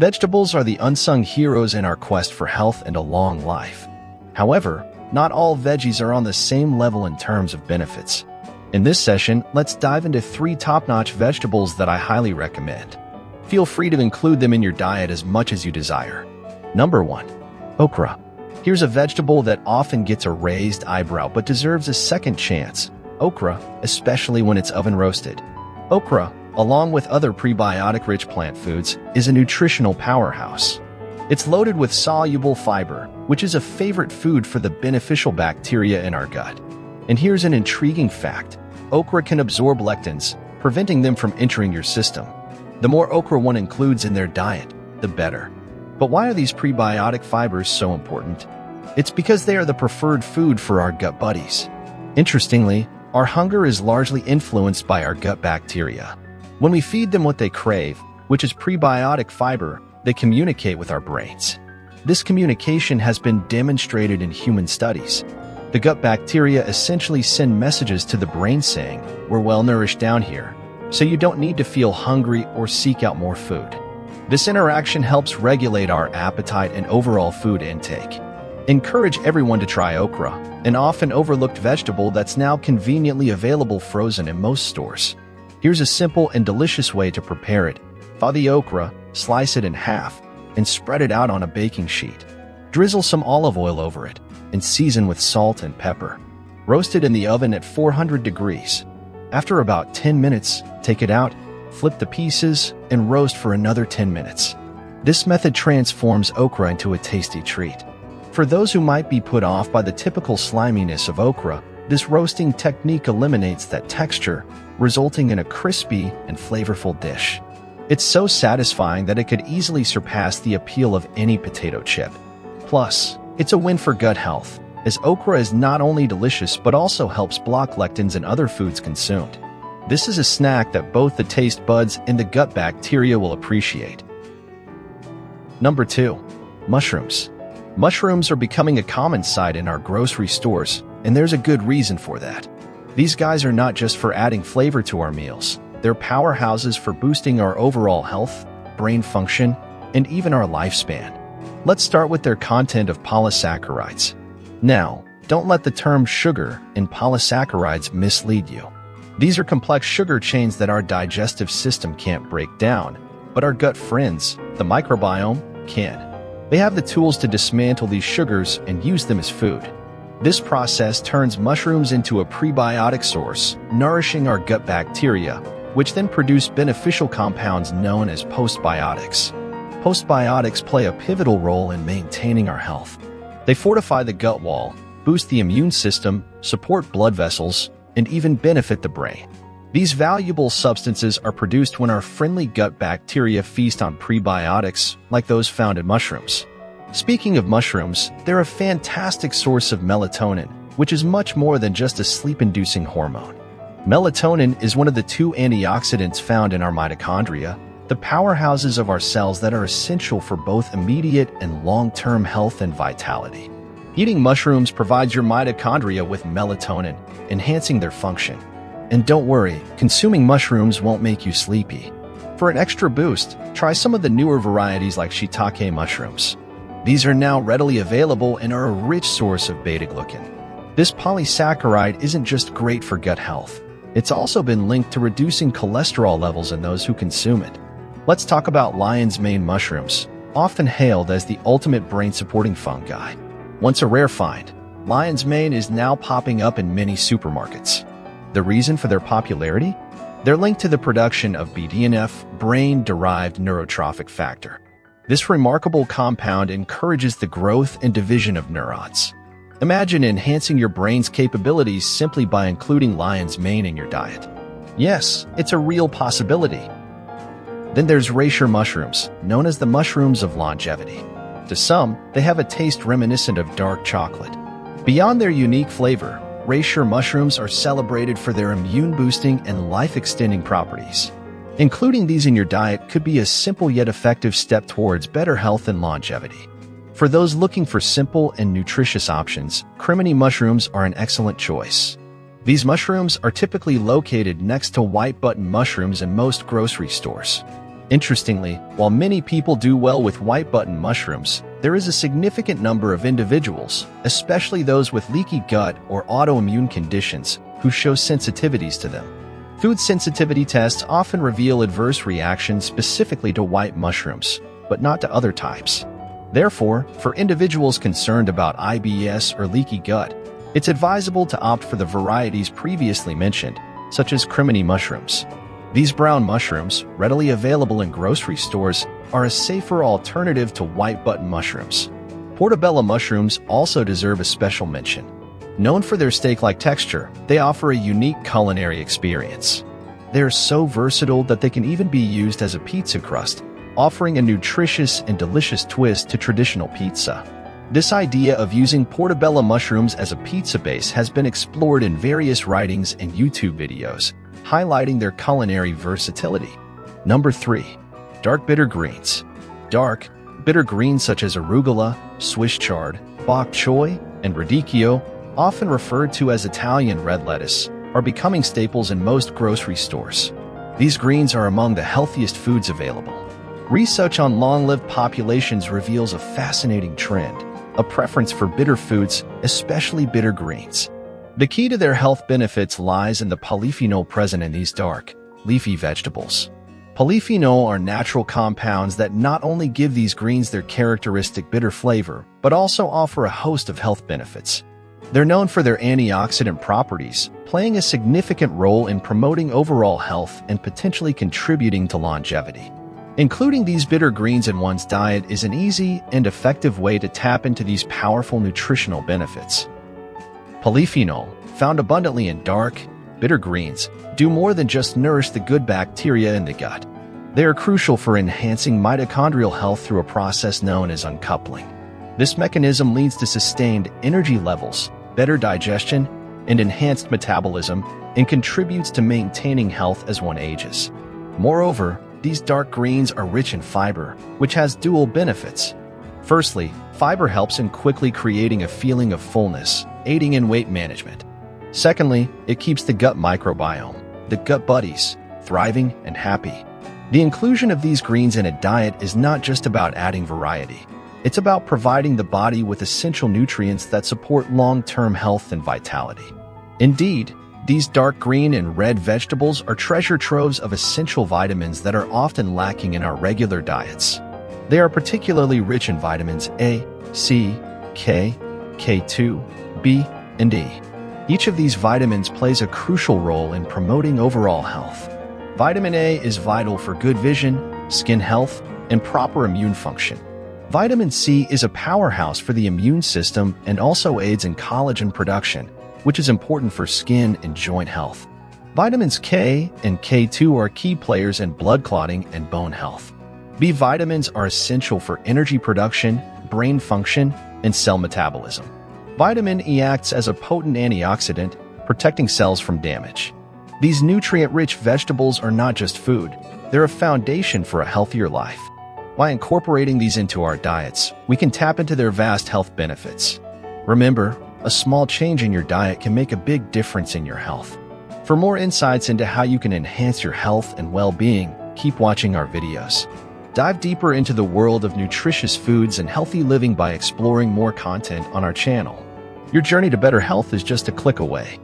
Vegetables are the unsung heroes in our quest for health and a long life. However, not all veggies are on the same level in terms of benefits. In this session, let's dive into 3 top-notch vegetables that I highly recommend. Feel free to include them in your diet as much as you desire. Number 1. Okra. Here's a vegetable that often gets a raised eyebrow but deserves a second chance. Okra, especially when it's oven roasted. Okra, along with other prebiotic-rich plant foods, is a nutritional powerhouse. It's loaded with soluble fiber, which is a favorite food for the beneficial bacteria in our gut. And here's an intriguing fact. Okra can absorb lectins, preventing them from entering your system. The more okra one includes in their diet, the better. But why are these prebiotic fibers so important? It's because they are the preferred food for our gut buddies. Interestingly, our hunger is largely influenced by our gut bacteria. When we feed them what they crave, which is prebiotic fiber, they communicate with our brains. This communication has been demonstrated in human studies. The gut bacteria essentially send messages to the brain saying, "We're well nourished down here, so you don't need to feel hungry or seek out more food." This interaction helps regulate our appetite and overall food intake. Encourage everyone to try okra, an often overlooked vegetable that's now conveniently available frozen in most stores. Here's a simple and delicious way to prepare it. Thaw the okra, slice it in half, and spread it out on a baking sheet. Drizzle some olive oil over it, and season with salt and pepper. Roast it in the oven at 400 degrees. After about 10 minutes, take it out, flip the pieces, and roast for another 10 minutes. This method transforms okra into a tasty treat. For those who might be put off by the typical sliminess of okra, this roasting technique eliminates that texture, resulting in a crispy and flavorful dish. It's so satisfying that it could easily surpass the appeal of any potato chip. Plus, it's a win for gut health, as okra is not only delicious but also helps block lectins in other foods consumed. This is a snack that both the taste buds and the gut bacteria will appreciate. Number 2. Mushrooms. Mushrooms are becoming a common sight in our grocery stores, and there's a good reason for that. These guys are not just for adding flavor to our meals. They're powerhouses for boosting our overall health, brain function, and even our lifespan. Let's start with their content of polysaccharides. Now, don't let the term sugar and polysaccharides mislead you. These are complex sugar chains that our digestive system can't break down, but our gut friends, the microbiome, can. They have the tools to dismantle these sugars and use them as food. This process turns mushrooms into a prebiotic source, nourishing our gut bacteria, which then produce beneficial compounds known as postbiotics. Postbiotics play a pivotal role in maintaining our health. They fortify the gut wall, boost the immune system, support blood vessels, and even benefit the brain. These valuable substances are produced when our friendly gut bacteria feast on prebiotics like those found in mushrooms. Speaking of mushrooms, they're a fantastic source of melatonin, which is much more than just a sleep-inducing hormone. Melatonin is one of the 2 antioxidants found in our mitochondria, the powerhouses of our cells that are essential for both immediate and long-term health and vitality. Eating mushrooms provides your mitochondria with melatonin, enhancing their function. And don't worry, consuming mushrooms won't make you sleepy. For an extra boost, try some of the newer varieties like shiitake mushrooms. These are now readily available and are a rich source of beta-glucan. This polysaccharide isn't just great for gut health. It's also been linked to reducing cholesterol levels in those who consume it. Let's talk about lion's mane mushrooms, often hailed as the ultimate brain-supporting fungi. Once a rare find, lion's mane is now popping up in many supermarkets. The reason for their popularity? They're linked to the production of BDNF, brain-derived neurotrophic factor. This remarkable compound encourages the growth and division of neurons. Imagine enhancing your brain's capabilities simply by including lion's mane in your diet. Yes, it's a real possibility. Then there's reishi mushrooms, known as the mushrooms of longevity. To some, they have a taste reminiscent of dark chocolate. Beyond their unique flavor, reishi mushrooms are celebrated for their immune-boosting and life-extending properties. Including these in your diet could be a simple yet effective step towards better health and longevity. For those looking for simple and nutritious options, crimini mushrooms are an excellent choice. These mushrooms are typically located next to white button mushrooms in most grocery stores. Interestingly, while many people do well with white button mushrooms, there is a significant number of individuals, especially those with leaky gut or autoimmune conditions, who show sensitivities to them. Food sensitivity tests often reveal adverse reactions specifically to white mushrooms, but not to other types. Therefore, for individuals concerned about IBS or leaky gut, it's advisable to opt for the varieties previously mentioned, such as crimini mushrooms. These brown mushrooms, readily available in grocery stores, are a safer alternative to white button mushrooms. Portobello mushrooms also deserve a special mention. Known for their steak-like texture, they offer a unique culinary experience. They are so versatile that they can even be used as a pizza crust, offering a nutritious and delicious twist to traditional pizza. This idea of using portobello mushrooms as a pizza base has been explored in various writings and YouTube videos, highlighting their culinary versatility. Number 3. Dark bitter greens. Dark, bitter greens such as arugula, Swiss chard, bok choy, and radicchio, often referred to as Italian red lettuce, are becoming staples in most grocery stores. These greens are among the healthiest foods available. Research on long-lived populations reveals a fascinating trend, a preference for bitter foods, especially bitter greens. The key to their health benefits lies in the polyphenol present in these dark, leafy vegetables. Polyphenol are natural compounds that not only give these greens their characteristic bitter flavor, but also offer a host of health benefits. They're known for their antioxidant properties, playing a significant role in promoting overall health and potentially contributing to longevity. Including these bitter greens in one's diet is an easy and effective way to tap into these powerful nutritional benefits. Polyphenol, found abundantly in dark, bitter greens, do more than just nourish the good bacteria in the gut. They are crucial for enhancing mitochondrial health through a process known as uncoupling. This mechanism leads to sustained energy levels, better digestion, and enhanced metabolism, and contributes to maintaining health as one ages. Moreover, these dark greens are rich in fiber, which has dual benefits. Firstly, fiber helps in quickly creating a feeling of fullness, aiding in weight management. Secondly, it keeps the gut microbiome, the gut buddies, thriving and happy. The inclusion of these greens in a diet is not just about adding variety. It's about providing the body with essential nutrients that support long-term health and vitality. Indeed, these dark green and red vegetables are treasure troves of essential vitamins that are often lacking in our regular diets. They are particularly rich in vitamins A, C, K, K2, B, and E. Each of these vitamins plays a crucial role in promoting overall health. Vitamin A is vital for good vision, skin health, and proper immune function. Vitamin C is a powerhouse for the immune system and also aids in collagen production, which is important for skin and joint health. Vitamins K and K2 are key players in blood clotting and bone health. B vitamins are essential for energy production, brain function, and cell metabolism. Vitamin E acts as a potent antioxidant, protecting cells from damage. These nutrient-rich vegetables are not just food, they're a foundation for a healthier life. By incorporating these into our diets, we can tap into their vast health benefits. Remember, a small change in your diet can make a big difference in your health. For more insights into how you can enhance your health and well-being, keep watching our videos. Dive deeper into the world of nutritious foods and healthy living by exploring more content on our channel. Your journey to better health is just a click away.